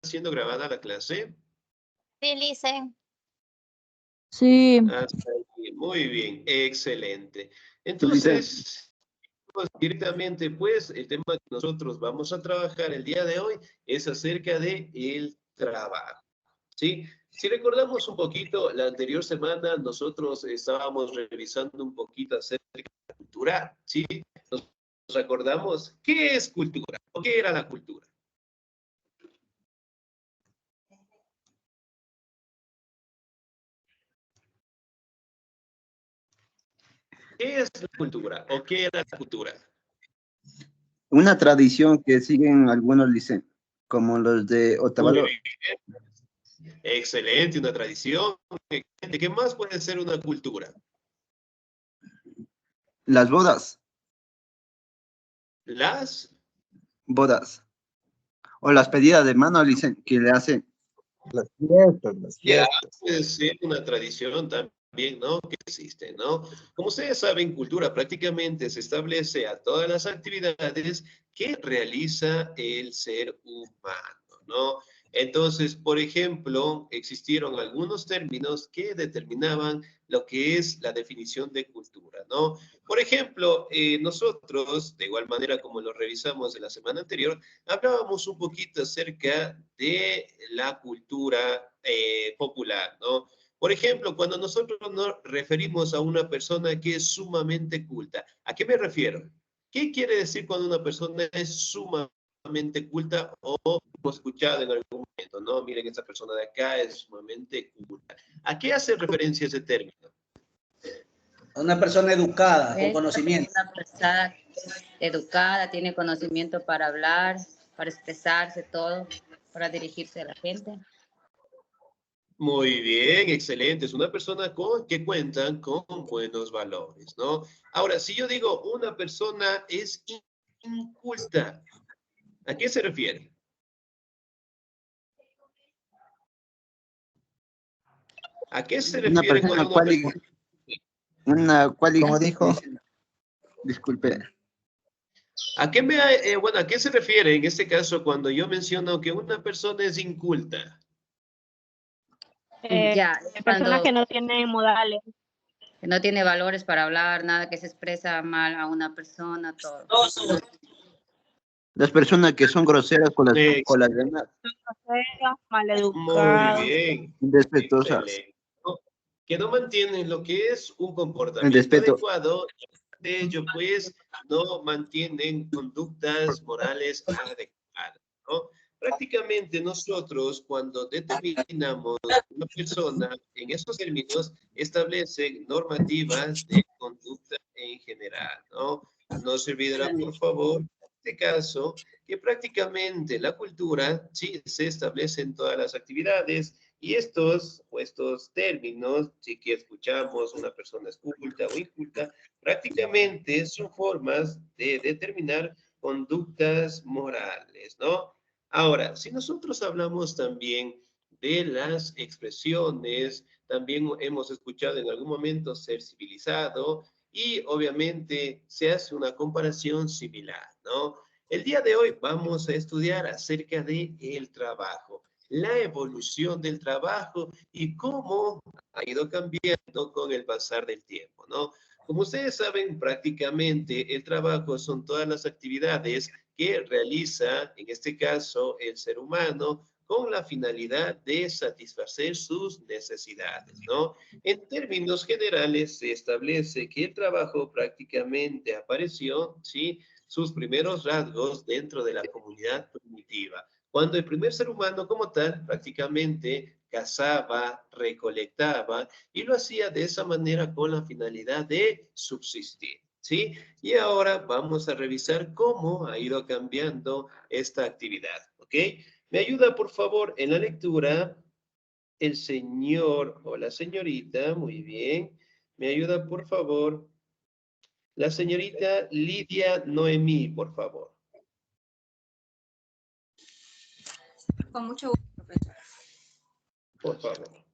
siendo grabada la clase? Sí, Lice. Sí. Hasta ahí. Muy bien, excelente. Entonces, pues, directamente, pues, el tema que nosotros vamos a trabajar el día de hoy es acerca de el trabajo, ¿sí? Si recordamos un poquito, la anterior semana nosotros estábamos revisando un poquito acerca de la cultura, ¿sí? Nos recordamos qué es cultura o qué era la cultura. ¿Qué es la cultura o qué era la cultura? Una tradición que siguen algunos liceos, como los de Otavalo. Muy bien. Excelente, una tradición. ¿Qué más puede ser una cultura? Las bodas. Las Bodas. O las pedidas de mano, licen, que le hacen. Las fiestas. ya puede ser una tradición también, ¿no? Que existe, ¿no? Como ustedes saben, cultura prácticamente se establece a todas las actividades que realiza el ser humano, ¿no? Entonces, por ejemplo, existieron algunos términos que determinaban lo que es la definición de cultura, ¿no? Por ejemplo, nosotros, de igual manera como lo revisamos en la semana anterior, hablábamos un poquito acerca de la cultura popular, ¿no? Por ejemplo, cuando nosotros nos referimos a una persona que es sumamente culta, ¿a qué me refiero? ¿Qué quiere decir cuando una persona es sumamente culta o hemos escuchado en algún momento, ¿no? Miren, esta persona de acá es sumamente culta. ¿A qué hace referencia ese término? Una persona educada, con Es conocimiento. una persona educada, tiene conocimiento para hablar, para expresarse, todo, para dirigirse a la gente. Muy bien, excelente. Es una persona que cuenta con buenos valores, ¿no? Ahora, si yo digo una persona es inculta, ¿a qué se refiere? ¿A qué se Una refiere persona cuando una persona... ¿Cómo dijo? Disculpe. ¿A qué bueno, ¿a qué se refiere en este caso cuando yo menciono que una persona es inculta? Ya, Personas que no tienen modales. que no tiene valores para hablar, nada, que se expresa mal a una persona, todo. Las personas que son groseras con las demás. Groseras, Muy maleducadas. bien. Irrespetuosas. Excelente. ¿No? Que no mantienen lo que es un El comportamiento respeto. adecuado, de ello, pues, no mantienen conductas morales adecuadas, ¿no? Prácticamente nosotros, cuando determinamos una persona, en esos términos, establecen normativas de conducta en general, ¿no? No se olvidará, por favor, en este caso, que prácticamente la cultura, sí, se establece en todas las actividades, y estos términos, si que escuchamos una persona es culta o inculta, prácticamente son formas de determinar conductas morales, ¿no? Ahora, si nosotros hablamos también de las expresiones, también hemos escuchado en algún momento ser civilizado y obviamente se hace una comparación similar, ¿no? El día de hoy vamos a estudiar acerca de el trabajo, la evolución del trabajo y cómo ha ido cambiando con el pasar del tiempo, ¿no? Como ustedes saben, prácticamente el trabajo son todas las actividades que realiza, en este caso, el ser humano con la finalidad de satisfacer sus necesidades, ¿no? En términos generales, se establece que el trabajo prácticamente apareció, ¿sí?, sus primeros rasgos dentro de la comunidad primitiva, cuando el primer ser humano como tal prácticamente cazaba, recolectaba y lo hacía de esa manera con la finalidad de subsistir, ¿sí? Y ahora vamos a revisar cómo ha ido cambiando esta actividad, ¿ok? ¿Me ayuda, por favor, en la lectura el señor o la señorita? Muy bien. ¿Me ayuda, por favor, la señorita Lidia Noemí, por favor? Con mucho gusto, profesor. Por favor.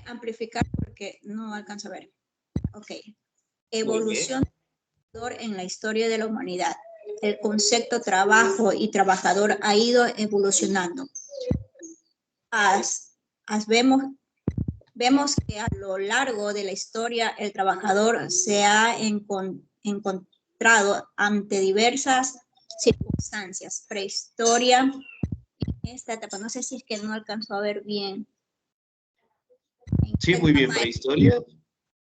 Amplificar porque no alcanzo a ver. Ok. Evolución del trabajador en la historia de la humanidad. El concepto trabajo y trabajador ha ido evolucionando. vemos que a lo largo de la historia el trabajador se ha encontrado ante diversas circunstancias. Prehistoria, en esta etapa, no sé si es que no alcanzo a ver bien. Sí, muy bien, prehistoria.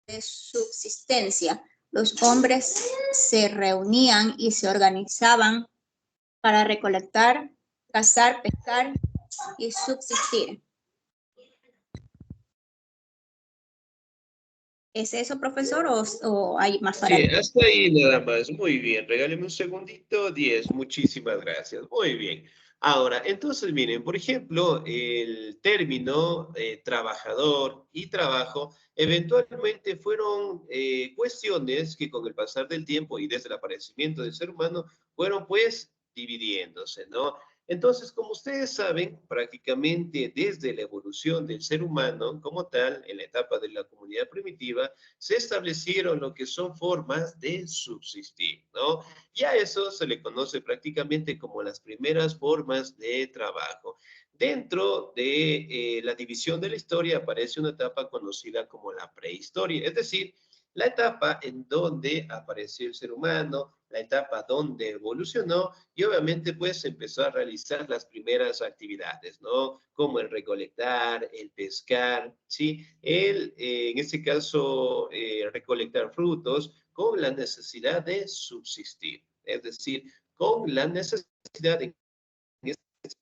De subsistencia. Los hombres se reunían y se organizaban para recolectar, cazar, pescar y subsistir. ¿Es eso, profesor, o hay más para Sí, hasta ahí nada más. Muy bien. Regáleme un segundito. 10. Muchísimas gracias. Muy bien. Ahora, entonces, miren, por ejemplo, el término trabajador y trabajo eventualmente fueron cuestiones que con el pasar del tiempo y desde el aparecimiento del ser humano fueron pues dividiéndose, ¿no? Entonces, como ustedes saben, prácticamente desde la evolución del ser humano como tal, en la etapa de la comunidad primitiva, se establecieron lo que son formas de subsistir, ¿no? Y a eso se le conoce prácticamente como las primeras formas de trabajo. Dentro de la división de la historia aparece una etapa conocida como la prehistoria, es decir, la etapa en donde apareció el ser humano, la etapa donde evolucionó y obviamente pues empezó a realizar las primeras actividades, ¿no? Como el recolectar, el pescar, ¿sí? En este caso, recolectar frutos con la necesidad de subsistir, es decir, con la necesidad de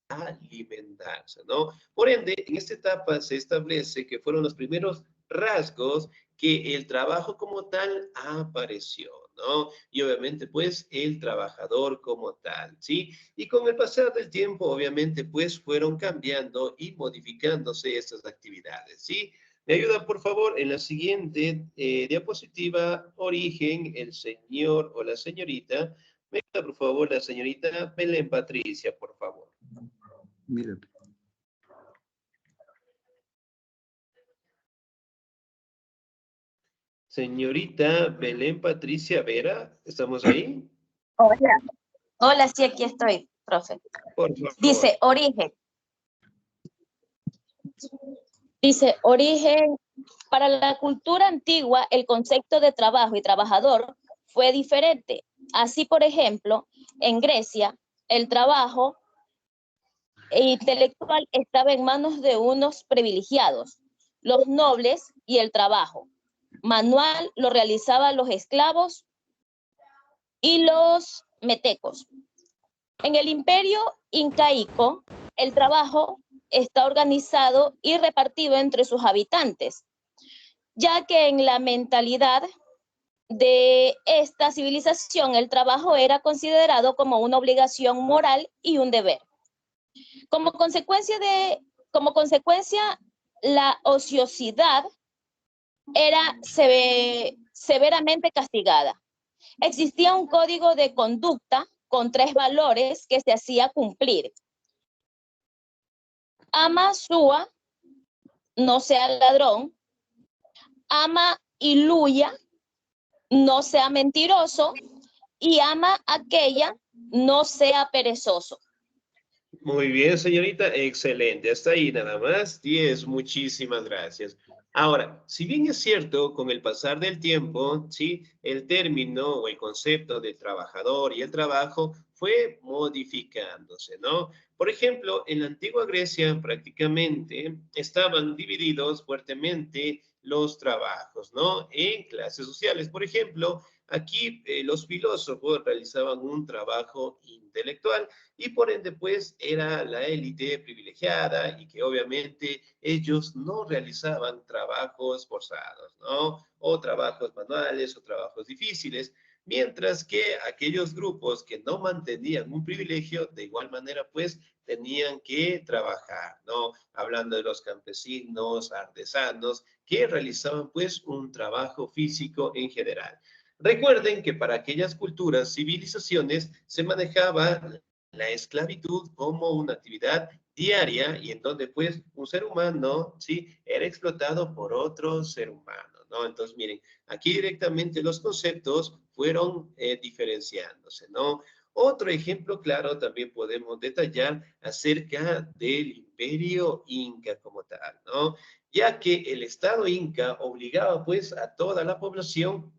alimentarse, ¿no? Por ende, en esta etapa se establece que fueron los primeros rasgos que el trabajo como tal apareció, ¿no? Y obviamente, pues, el trabajador como tal, ¿sí? Y con el pasar del tiempo, obviamente, pues, fueron cambiando y modificándose estas actividades, ¿sí? Me ayuda, por favor, en la siguiente diapositiva, origen, el señor o la señorita. Me ayuda, por favor, la señorita Belén Patricia, por favor. Mira. Señorita Belén Patricia Vera, ¿estamos ahí? Hola. Hola, sí, aquí estoy, profe. Por favor. Dice, origen. Dice, origen. Para la cultura antigua, el concepto de trabajo y trabajador fue diferente. Así, por ejemplo, en Grecia, el trabajo intelectual estaba en manos de unos privilegiados, los nobles, y el trabajo manual lo realizaban los esclavos y los metecos. En el imperio incaico, el trabajo está organizado y repartido entre sus habitantes, ya que en la mentalidad de esta civilización el trabajo era considerado como una obligación moral y un deber. Como consecuencia, la ociosidad era severamente castigada. Existía un código de conducta con 3 valores que se hacía cumplir. Ama sua, no sea ladrón. Ama iluya, no sea mentiroso. Y ama aquella, no sea perezoso. Muy bien, señorita, excelente. Hasta ahí nada más. 10, muchísimas gracias. Ahora, si bien es cierto, con el pasar del tiempo, ¿sí? El término o el concepto de trabajador y el trabajo fue modificándose, ¿no? Por ejemplo, en la antigua Grecia prácticamente estaban divididos fuertemente los trabajos, ¿no? En clases sociales. Por ejemplo, aquí los filósofos realizaban un trabajo intelectual y por ende pues era la élite privilegiada y que obviamente ellos no realizaban trabajos forzados, ¿no? O trabajos manuales o trabajos difíciles, mientras que aquellos grupos que no mantenían un privilegio, de igual manera pues tenían que trabajar, ¿no? Hablando de los campesinos, artesanos, que realizaban pues un trabajo físico en general. Recuerden que para aquellas culturas, civilizaciones, se manejaba la esclavitud como una actividad diaria y en donde pues un ser humano, ¿sí? Era explotado por otro ser humano, ¿no? Entonces, miren, aquí directamente los conceptos fueron diferenciándose, ¿no? Otro ejemplo claro también podemos detallar acerca del imperio inca como tal, ¿no? Ya que el Estado inca obligaba pues a toda la población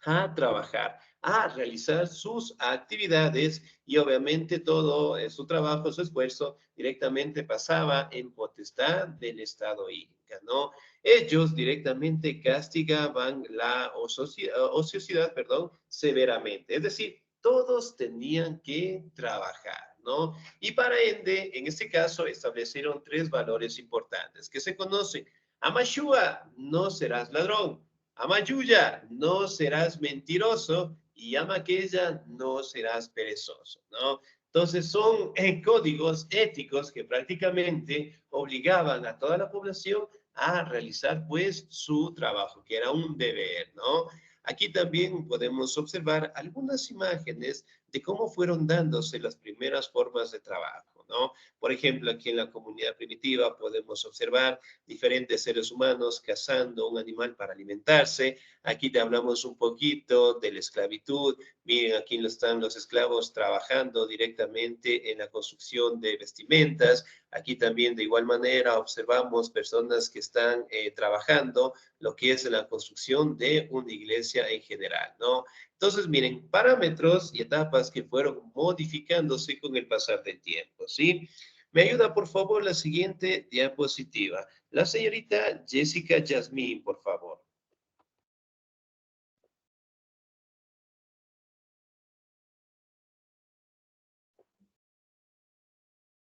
a trabajar, a realizar sus actividades y obviamente todo su trabajo, su esfuerzo directamente pasaba en potestad del Estado inca, ¿no? Ellos directamente castigaban la ociosidad, perdón, severamente, es decir, todos tenían que trabajar, ¿no? Y para ende, en este caso, establecieron 3 valores importantes que se conocen. Amashua, no serás ladrón. Amayuya, no serás mentiroso. Y Amaquella, no serás perezoso, ¿no? Entonces son códigos éticos que prácticamente obligaban a toda la población a realizar pues su trabajo, que era un deber, ¿no? Aquí también podemos observar algunas imágenes de cómo fueron dándose las primeras formas de trabajo, ¿no? Por ejemplo, aquí en la comunidad primitiva podemos observar diferentes seres humanos cazando un animal para alimentarse. Aquí te hablamos un poquito de la esclavitud. Miren, aquí están los esclavos trabajando directamente en la construcción de vestimentas. Aquí también de igual manera observamos personas que están trabajando lo que es la construcción de una iglesia en general, ¿no? Entonces, miren, parámetros y etapas que fueron modificándose con el pasar del tiempo, ¿sí? Me ayuda, por favor, la siguiente diapositiva. La señorita Jessica Yasmín, por favor.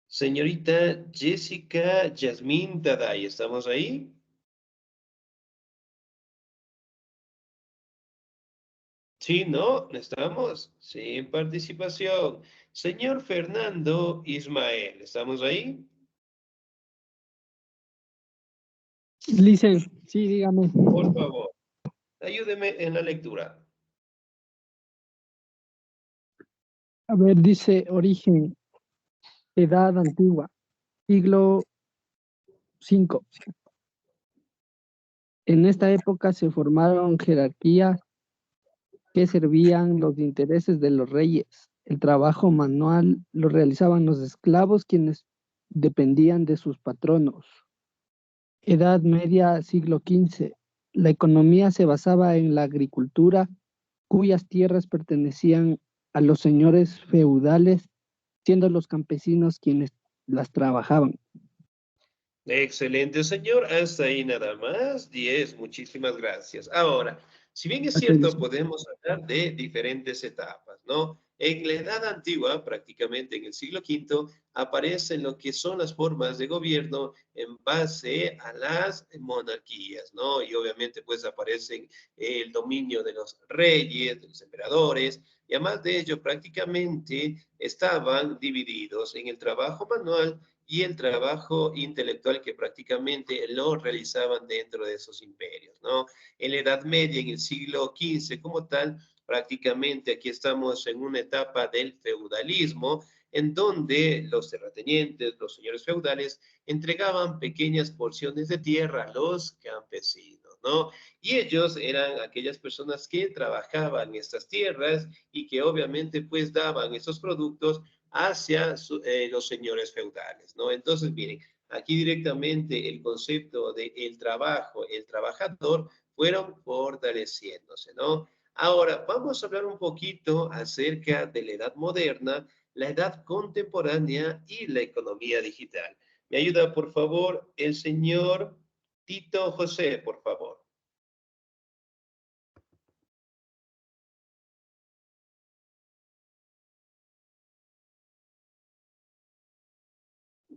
Señorita Jessica Yasmín Taday, ¿estamos ahí? Sí, no, estamos sin participación. Señor Fernando Ismael, ¿estamos ahí? Licen, sí, dígame. Por favor, ayúdeme en la lectura. A ver, dice origen, edad antigua, siglo V. En esta época se formaron jerarquías que servían los intereses de los reyes. El trabajo manual lo realizaban los esclavos, quienes dependían de sus patronos. Edad media, siglo XV. La economía se basaba en la agricultura, cuyas tierras pertenecían a los señores feudales, siendo los campesinos quienes las trabajaban. Excelente, señor. Hasta ahí nada más. 10. Muchísimas gracias. Ahora, si bien es cierto, podemos hablar de diferentes etapas, ¿no? En la Edad Antigua, prácticamente en el siglo V, aparecen lo que son las formas de gobierno en base a las monarquías, ¿no? Y obviamente, pues aparecen el dominio de los reyes, de los emperadores, y además de ello, prácticamente estaban divididos en el trabajo manual y el trabajo intelectual que prácticamente lo realizaban dentro de esos imperios, ¿no? En la Edad Media, en el siglo XV como tal, prácticamente aquí estamos en una etapa del feudalismo, en donde los terratenientes, los señores feudales, entregaban pequeñas porciones de tierra a los campesinos, ¿no? Y ellos eran aquellas personas que trabajaban estas tierras y que obviamente pues daban esos productos hacia los señores feudales, ¿no? Entonces, miren, aquí directamente el concepto de el trabajo, el trabajador, fueron fortaleciéndose, ¿no? Ahora, vamos a hablar un poquito acerca de la edad moderna, la edad contemporánea y la economía digital. Me ayuda, por favor, el señor Tito José, por favor.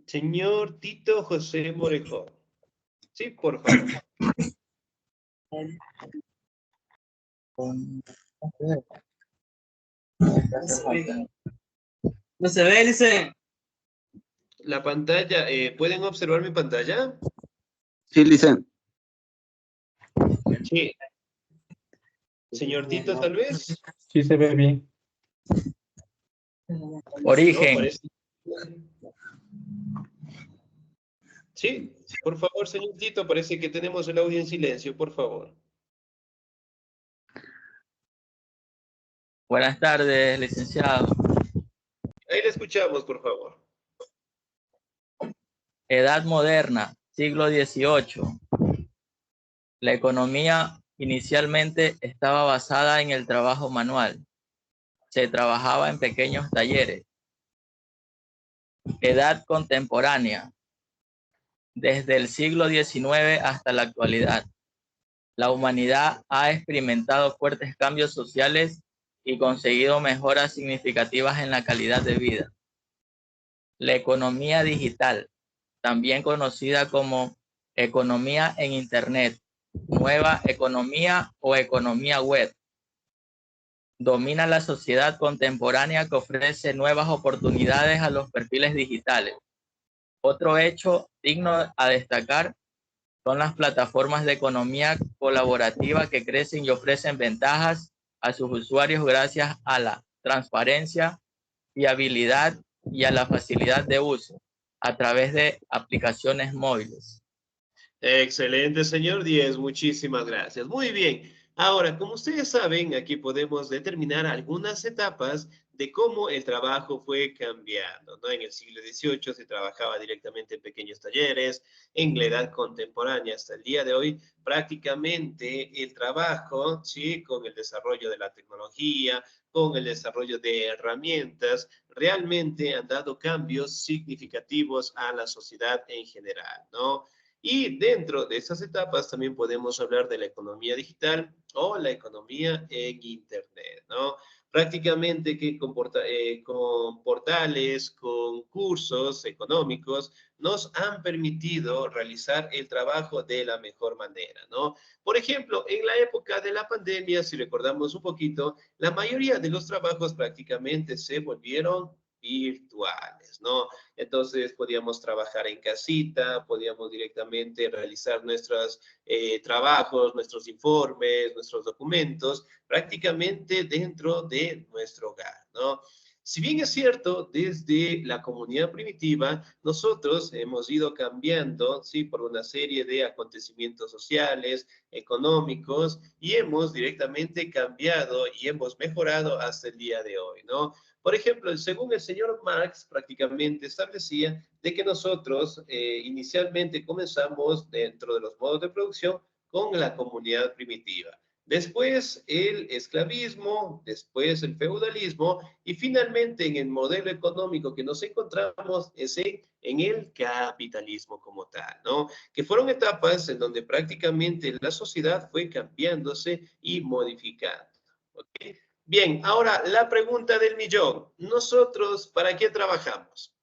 Señor Tito José Morejón. Sí, por favor. No se ve, dice. La pantalla, ¿pueden observar mi pantalla? Sí, Licen. Sí. Señor Tito, tal vez. Sí se ve bien. Origen. No, parece... Sí, por favor, señor Tito, parece que tenemos el audio en silencio, por favor. Buenas tardes, licenciado. Ahí le escuchamos, por favor. Edad moderna, siglo XVIII. La economía inicialmente estaba basada en el trabajo manual. Se trabajaba en pequeños talleres. Edad contemporánea, desde el siglo XIX hasta la actualidad. La humanidad ha experimentado fuertes cambios sociales y conseguido mejoras significativas en la calidad de vida. La economía digital, también conocida como economía en Internet, nueva economía o economía web, domina la sociedad contemporánea que ofrece nuevas oportunidades a los perfiles digitales. Otro hecho digno a destacar son las plataformas de economía colaborativa que crecen y ofrecen ventajas a sus usuarios gracias a la transparencia, fiabilidad y a la facilidad de uso a través de aplicaciones móviles. Excelente, señor Díez. Muchísimas gracias. Muy bien. Ahora, como ustedes saben, aquí podemos determinar algunas etapas de cómo el trabajo fue cambiando, ¿no? En el siglo XVIII se trabajaba directamente en pequeños talleres. En la edad contemporánea hasta el día de hoy, prácticamente el trabajo, ¿sí? Con el desarrollo de la tecnología, con el desarrollo de herramientas, realmente han dado cambios significativos a la sociedad en general, ¿no? Y dentro de esas etapas también podemos hablar de la economía digital o la economía en Internet, ¿no? Prácticamente que con portales, con cursos económicos, nos han permitido realizar el trabajo de la mejor manera, ¿no? Por ejemplo, en la época de la pandemia, si recordamos un poquito, la mayoría de los trabajos prácticamente se volvieron virtuales, ¿no? Entonces podíamos trabajar en casita, podíamos directamente realizar nuestros trabajos, nuestros informes, nuestros documentos, prácticamente dentro de nuestro hogar, ¿no? Si bien es cierto, desde la comunidad primitiva, nosotros hemos ido cambiando, ¿sí? Por una serie de acontecimientos sociales, económicos, y hemos directamente cambiado y hemos mejorado hasta el día de hoy, ¿no? Por ejemplo, según el señor Marx, prácticamente establecía de que nosotros inicialmente comenzamos dentro de los modos de producción con la comunidad primitiva. Después el esclavismo, después el feudalismo y finalmente en el modelo económico que nos encontramos es en el capitalismo como tal, ¿no? Que fueron etapas en donde prácticamente la sociedad fue cambiándose y modificando, ¿ok? Bien, ahora la pregunta del millón. ¿Nosotros para qué trabajamos?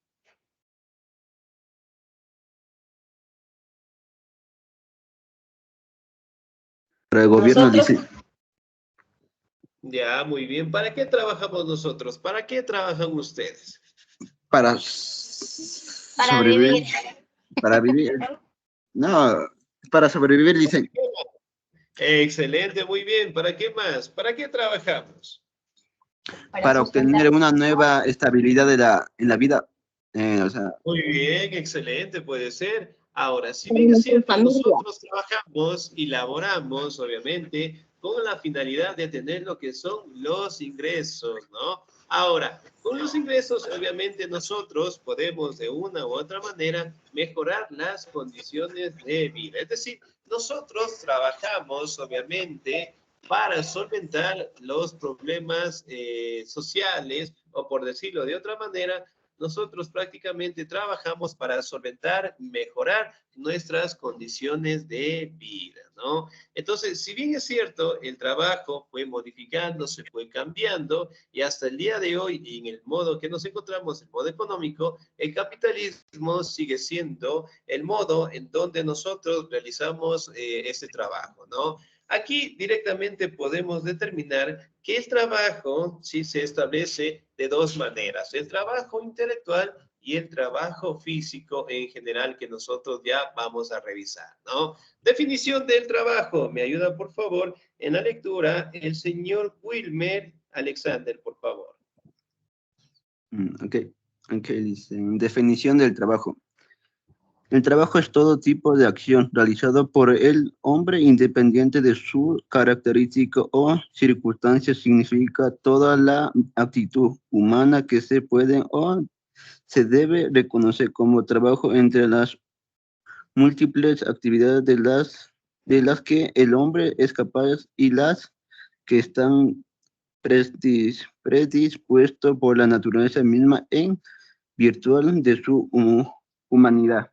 Para el gobierno Nosotros, dice, Ya, muy bien. ¿Para qué trabajamos nosotros? ¿Para qué trabajan ustedes? para para sobrevivir, vivir. para vivir. No, para sobrevivir dicen, Excelente, muy bien. ¿Para qué más? ¿Para qué trabajamos? para obtener una nueva estabilidad en la vida. O sea, Muy bien, excelente, puede ser. Ahora, si Para bien es nuestra cierto, familia. nosotros trabajamos y laboramos, obviamente, con la finalidad de tener lo que son los ingresos, ¿no? Ahora, con los ingresos, obviamente, nosotros podemos de una u otra manera mejorar las condiciones de vida. Es decir, nosotros trabajamos, obviamente, para solventar los problemas sociales, o por decirlo de otra manera, nosotros prácticamente trabajamos para solventar, mejorar nuestras condiciones de vida, ¿no? Entonces, si bien es cierto, el trabajo fue modificándose, fue cambiando, y hasta el día de hoy, en el modo que nos encontramos, el modo económico, el capitalismo sigue siendo el modo en donde nosotros realizamos ese trabajo, ¿no? Aquí directamente podemos determinar que el trabajo sí se establece de dos maneras, el trabajo intelectual y el trabajo físico en general que nosotros ya vamos a revisar, ¿no? Definición del trabajo, me ayuda por favor en la lectura el señor Wilmer Alexander, por favor. ok, dicen, definición del trabajo. El trabajo es todo tipo de acción realizado por el hombre independiente de su característica o circunstancias. Significa toda la actitud humana que se puede o se debe reconocer como trabajo entre las múltiples actividades de las que el hombre es capaz y las que están predispuestos por la naturaleza misma en virtud de su humanidad.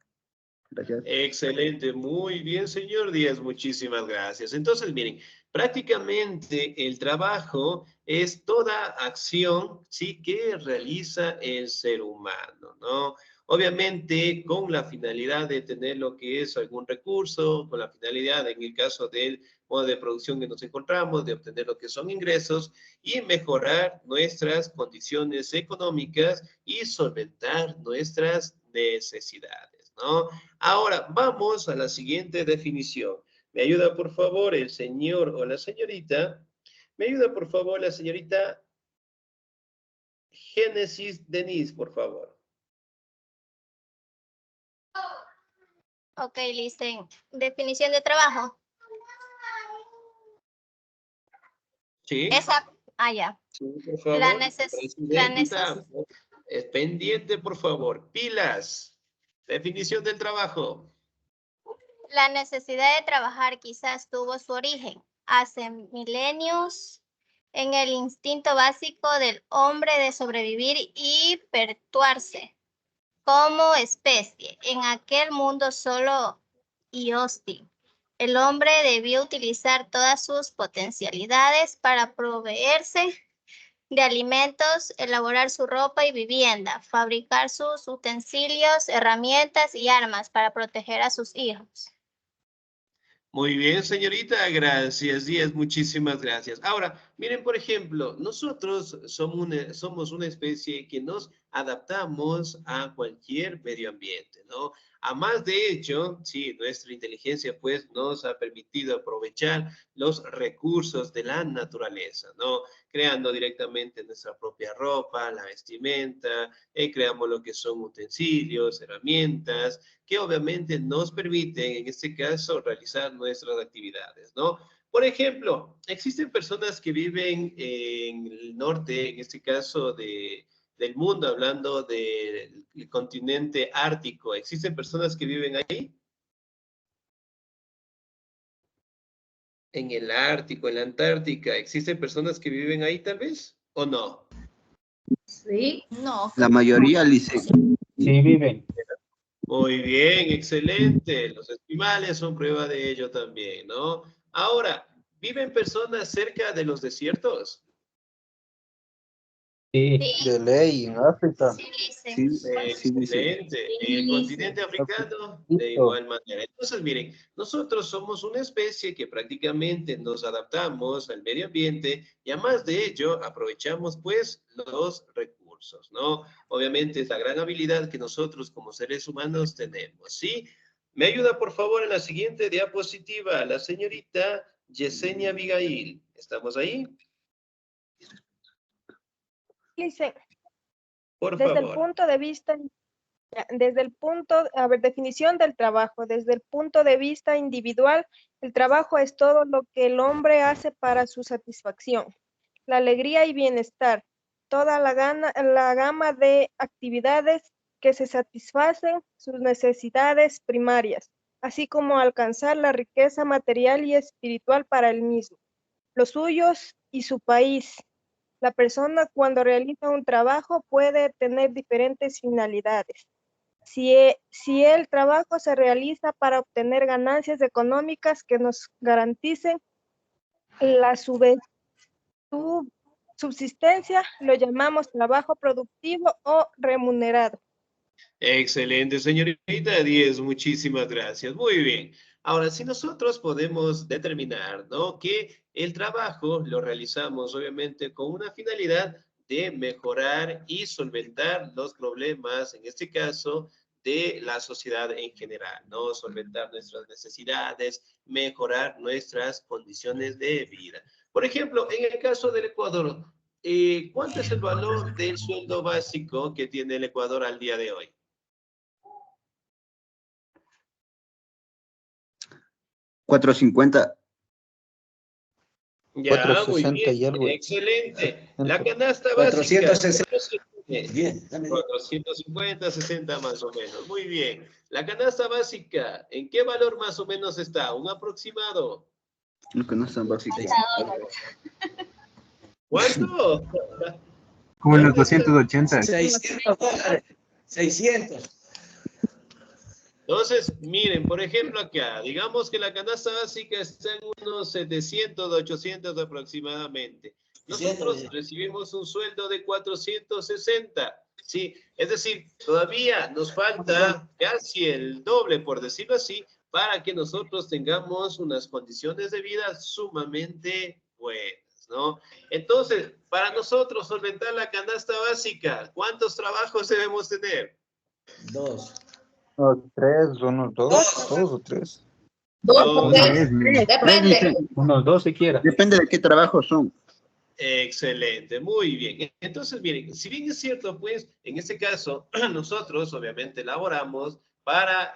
Gracias. Excelente, muy bien, señor Díaz, muchísimas gracias. Entonces, miren, prácticamente el trabajo es toda acción, sí, que realiza el ser humano, ¿no? Obviamente con la finalidad de tener lo que es algún recurso, con la finalidad, en el caso del modo de producción que nos encontramos, de obtener lo que son ingresos y mejorar nuestras condiciones económicas y solventar nuestras necesidades, ¿no? Ahora, vamos a la siguiente definición. ¿Me ayuda, por favor, el señor o la señorita? ¿Me ayuda, por favor, la señorita Génesis Denise, por favor? Ok, listen. Definición de trabajo. Sí. Esa, ya. Sí, por favor. La necesidad. Pendiente, por favor. Pilas. Definición del trabajo. La necesidad de trabajar quizás tuvo su origen hace milenios en el instinto básico del hombre de sobrevivir y perpetuarse como especie en aquel mundo solo y hostil. El hombre debió utilizar todas sus potencialidades para proveerse de alimentos, elaborar su ropa y vivienda, fabricar sus utensilios, herramientas y armas para proteger a sus hijos. Muy bien, señorita, gracias, Díaz, muchísimas gracias. Ahora, miren, por ejemplo, nosotros somos una especie que nos adaptamos a cualquier medio ambiente, ¿no? A más de hecho, sí, nuestra inteligencia pues nos ha permitido aprovechar los recursos de la naturaleza, ¿no? Creando directamente nuestra propia ropa, la vestimenta, creamos lo que son utensilios, herramientas, que obviamente nos permiten, en este caso, realizar nuestras actividades, ¿no? Por ejemplo, existen personas que viven en el norte, en este caso del mundo, hablando del continente ártico. ¿Existen personas que viven ahí? En el Ártico, en la Antártica, ¿existen personas que viven ahí tal vez? ¿O no? Sí. No. La mayoría, Lice. Sí, viven. Muy bien, excelente. Los esquimales son prueba de ello también, ¿no? Ahora, ¿viven personas cerca de los desiertos? Sí, Sí. de ley, en África. Sí, Sí, sí. sí, dice. Excelente. En el continente africano, de igual manera. Entonces, miren, nosotros somos una especie que prácticamente nos adaptamos al medio ambiente y además de ello aprovechamos pues los recursos, ¿no? Obviamente es la gran habilidad que nosotros como seres humanos tenemos, ¿sí? ¿Me ayuda por favor en la siguiente diapositiva la señorita Yesenia Abigail? ¿Estamos ahí? Dice, Por desde el favor. punto de vista, definición del trabajo, desde el punto de vista individual, el trabajo es todo lo que el hombre hace para su satisfacción, la alegría y bienestar, toda la gama de actividades que se satisfacen sus necesidades primarias, así como alcanzar la riqueza material y espiritual para él mismo, los suyos y su país. La persona cuando realiza un trabajo puede tener diferentes finalidades. Si el trabajo se realiza para obtener ganancias económicas que nos garanticen la subsistencia, lo llamamos trabajo productivo o remunerado. Excelente, señorita Díez, muchísimas gracias. Muy bien. Ahora, si nosotros podemos determinar, ¿no?, que el trabajo lo realizamos obviamente con una finalidad de mejorar y solventar los problemas, en este caso, de la sociedad en general, ¿no? Solventar nuestras necesidades, mejorar nuestras condiciones de vida. Por ejemplo, en el caso del Ecuador, ¿cuánto es el valor del sueldo básico que tiene el Ecuador al día de hoy? $4.50. Ya, muy 460 bien, y algo. excelente. La canasta básica, 460. Bien, dame 450, 60 más o menos. Muy bien. La canasta básica, ¿en qué valor más o menos está? Un aproximado. Lo que no están básicos. ¿Cuánto? Como unos 280. 600 dólares. 600. Entonces, miren, por ejemplo acá, digamos que la canasta básica está en unos 700, 800 aproximadamente. Nosotros recibimos un sueldo de 460, ¿sí? Es decir, todavía nos falta casi el doble, por decirlo así, para que nosotros tengamos unas condiciones de vida sumamente buenas, ¿no? Entonces, para nosotros solventar la canasta básica, ¿cuántos trabajos debemos tener? 2. Tres, unos dos o tres. Unos dos siquiera. Depende de qué trabajo son. Excelente, muy bien. Entonces, miren, si bien es cierto, pues, en este caso, nosotros obviamente laboramos para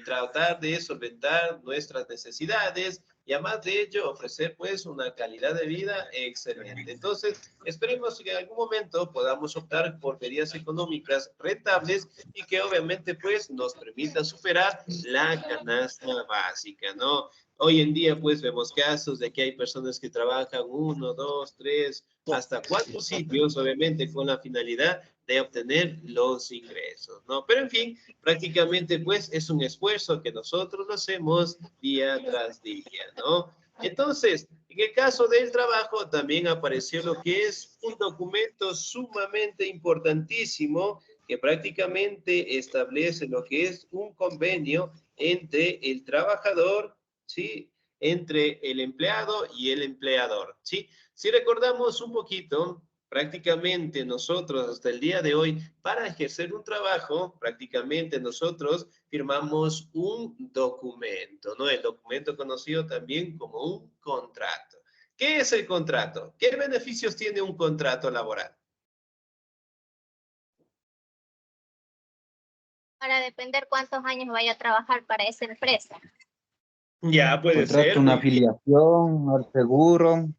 tratar de solventar nuestras necesidades y además de ello ofrecer, pues, una calidad de vida excelente. Entonces, esperemos que en algún momento podamos optar por medidas económicas rentables y que obviamente, pues, nos permitan superar la canasta básica, ¿no? Hoy en día, pues, vemos casos de que hay personas que trabajan 1, 2, 3, hasta 4 sitios, obviamente, con la finalidad de obtener los ingresos, ¿no? Pero, en fin, prácticamente, pues, es un esfuerzo que nosotros lo hacemos día tras día, ¿no? Entonces, en el caso del trabajo, también apareció lo que es un documento sumamente importantísimo que prácticamente establece lo que es un convenio entre el trabajador, ¿sí? Entre el empleado y el empleador, ¿sí? Si recordamos un poquito, prácticamente nosotros hasta el día de hoy, para ejercer un trabajo, prácticamente nosotros firmamos un documento, ¿no? El documento conocido también como un contrato. ¿Qué es el contrato? ¿Qué beneficios tiene un contrato laboral? Para depender cuántos años vaya a trabajar para esa empresa. Ya, puede ser. Una afiliación, al seguro.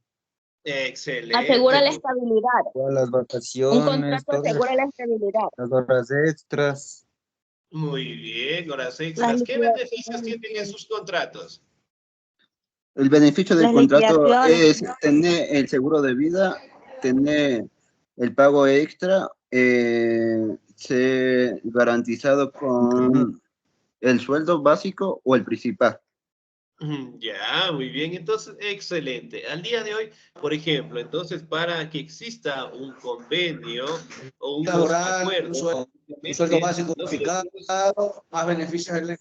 Excelente. Asegura la estabilidad. Todas las Un vacaciones. contrato asegura la estabilidad. Las horas extras. Muy bien, horas extras. ¿Qué beneficios tienen esos contratos? El beneficio del Las contrato liquidaciones. es tener el seguro de vida, tener el pago extra, ser garantizado con el sueldo básico o el principal. Ya, muy bien. Entonces, excelente. Al día de hoy, por ejemplo, entonces, para que exista un convenio o un Laboral, acuerdo, un sueldo básico unificado, más beneficios del...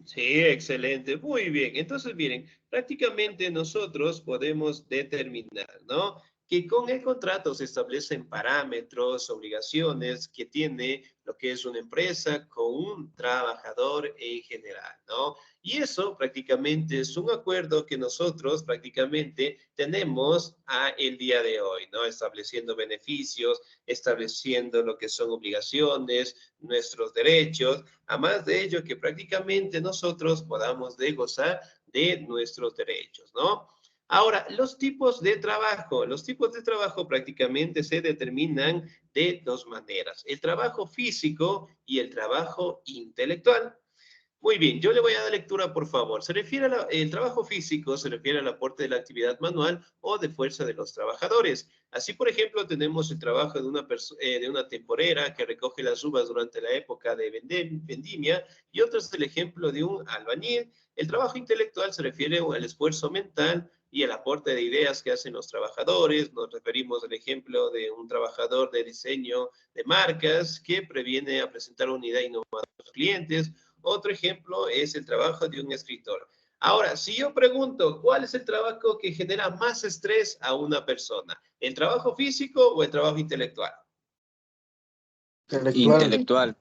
Sí, excelente. Muy bien. Entonces, miren, prácticamente nosotros podemos determinar, ¿no? Que con el contrato se establecen parámetros, obligaciones que tiene lo que es una empresa con un trabajador en general, ¿no? Y eso prácticamente es un acuerdo que nosotros prácticamente tenemos a el día de hoy, ¿no? Estableciendo beneficios, estableciendo lo que son obligaciones, nuestros derechos, a más de ello que prácticamente nosotros podamos de gozar de nuestros derechos, ¿no? Ahora, los tipos de trabajo prácticamente se determinan de dos maneras, el trabajo físico y el trabajo intelectual. Muy bien, yo le voy a dar lectura, por favor. El trabajo físico se refiere al aporte de la actividad manual o de fuerza de los trabajadores. Así, por ejemplo, tenemos el trabajo de una temporera que recoge las uvas durante la época de vendimia y otro es el ejemplo de un albañil. El trabajo intelectual se refiere al esfuerzo mental y el aporte de ideas que hacen los trabajadores. Nos referimos al ejemplo de un trabajador de diseño de marcas que previene a presentar una idea innovadora a los clientes. Otro ejemplo es el trabajo de un escritor. Ahora, si yo pregunto, ¿cuál es el trabajo que genera más estrés a una persona? ¿El trabajo físico o el trabajo intelectual? Intelectual.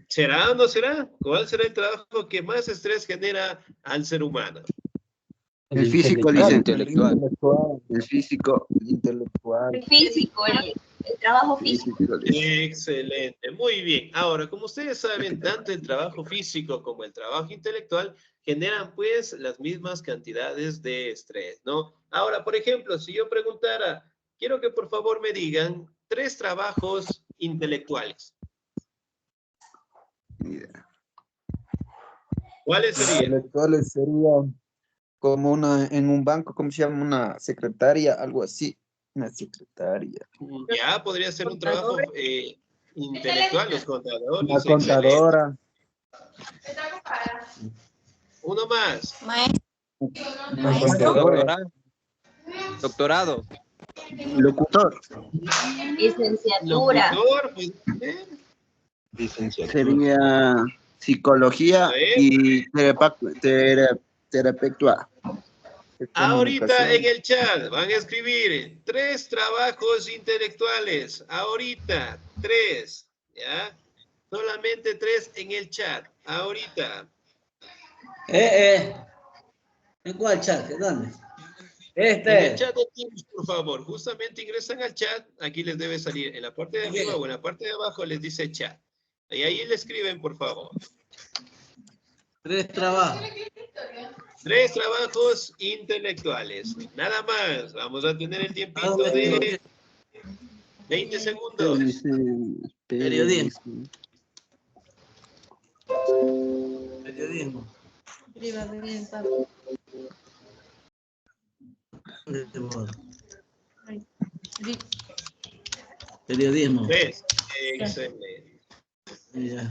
¿Será o no será? ¿Cuál será el trabajo que más estrés genera al ser humano? El físico, dice. Intelectual. El físico. Intelectual. El físico, el trabajo físico. Excelente, muy bien. Ahora, como ustedes saben, tanto el trabajo físico como el trabajo intelectual generan pues las mismas cantidades de estrés, ¿no? Ahora, por ejemplo, si yo preguntara, quiero que por favor me digan 3 trabajos intelectuales. ¿Cuáles serían? Intelectuales serían como en un banco, ¿cómo se llama? Una secretaria, algo así. Una secretaria. Ya, podría ser un trabajo intelectual, los contadores. Una contadora. Uno más. Una contadora. Doctorado. Locutor. Licenciatura. Locutor, pues, Sería psicología y terapeuta. Ahorita en el chat van a escribir 3 trabajos intelectuales. Ahorita, 3. ¿Ya? Solamente 3 en el chat. Ahorita. ¿En cuál chat? ¿Dónde? En el chat de Teams, por favor. Justamente ingresan al chat. Aquí les debe salir. En la parte de arriba o en la parte de abajo les dice chat. Y ahí le escriben, por favor. 3 trabajos. 3 trabajos intelectuales. Nada más. Vamos a tener el tiempito de 20 segundos. Periodismo. Periodismo. Periodismo. Excelente. Ya.